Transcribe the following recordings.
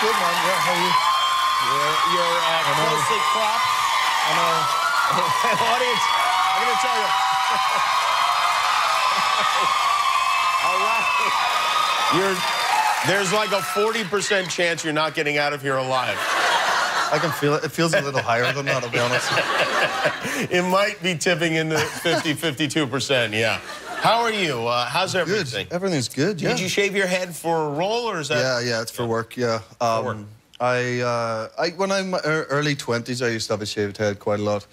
good, man. Yeah, how are you? You're closely cropped. I know. Audience, I'm going to tell you. All right. There's like a 40% chance you're not getting out of here alive. I can feel it. It feels a little higher than that, I'll be honest. It might be tipping into 50, 52%, yeah. How are you? How's everything? Good. Everything's good, yeah. Did you shave your head for a role, or is that... Yeah, it's for work, yeah. For work. When I'm early 20s, I used to have a shaved head quite a lot.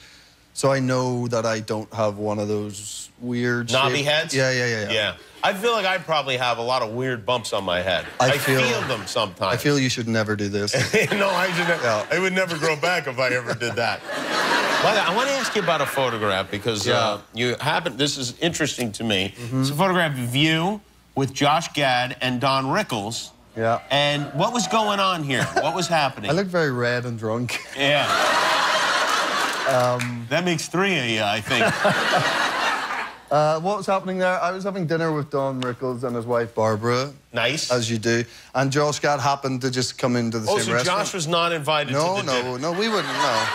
So I know that I don't have one of those weird... Knobby heads? Yeah. I feel like I probably have a lot of weird bumps on my head. I feel them sometimes. I feel you should never do this. No, I would never grow back if I ever did that. But I want to ask you about a photograph because this is interesting to me. It's a photograph of you with Josh Gad and Don Rickles. Yeah. And what was going on here? What was happening? I look very red and drunk. Yeah. That makes 3 of you, I think. What was happening there? I was having dinner with Don Rickles and his wife, Barbara. Nice. As you do. And Josh Gad happened to just come into the same restaurant. Oh, so Josh was not invited to the dinner? No, we wouldn't, no.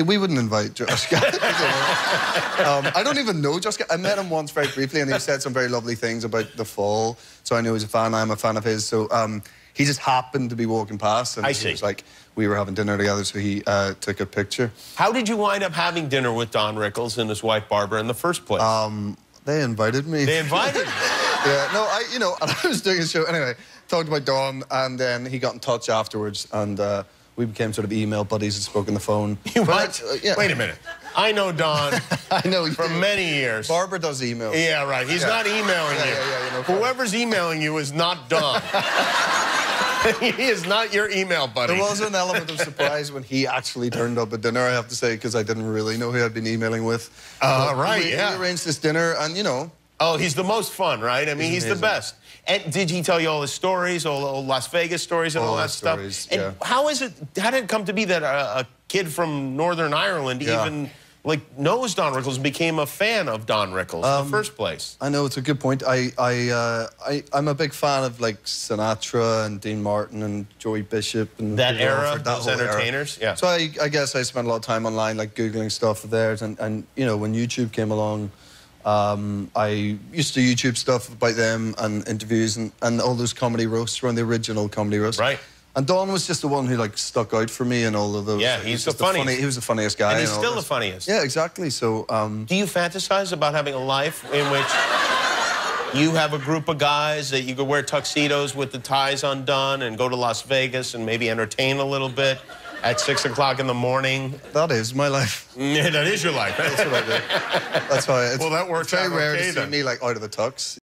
We wouldn't invite Josh Gad. I don't even know Josh Gad. I met him once very briefly, and he said some very lovely things about the fall. So I knew he was a fan. I'm a fan of his. So he just happened to be walking past, and he was like, we were having dinner together, so he took a picture. How did you wind up having dinner with Don Rickles and his wife Barbara in the first place? They invited me. They invited you? Yeah, no, and I was doing a show anyway. Talked about Don, and then he got in touch afterwards, and we became sort of email buddies and spoke on the phone. What? Wait a minute. I know Don I know you for many years. Barbara does emails. Yeah, right. He's not emailing you. Whoever's emailing you is not Don. He is not your email buddy. There was an element of surprise when he actually turned up at dinner, I have to say, because I didn't really know who I'd been emailing with. We arranged this dinner, and, you know... Oh, he's the most fun, right? I mean, he's the best. And did he tell you all his stories, all Las Vegas stories and all that stuff? And how did it come to be that a kid from Northern Ireland even knows Don Rickles and became a fan of Don Rickles in the first place? I know, it's a good point. I'm a big fan of Sinatra and Dean Martin and Joey Bishop and that era, those entertainers. Yeah. So I guess I spent a lot of time online, Googling stuff of theirs, and you know, when YouTube came along, I used to YouTube stuff about them and interviews and all those comedy roasts were on the original comedy roast. Right. And Don was just the one who stuck out for me in all of those. Yeah, he's the funniest. He was the funniest guy. And he's still the funniest. Yeah, exactly. So, do you fantasize about having a life in which you have a group of guys that you could wear tuxedos with the ties undone and go to Las Vegas and maybe entertain a little bit at 6 o'clock in the morning? That is my life. Yeah, that is your life. That's what I do. That's how it's well, that works very rare to see then. me out of the tux.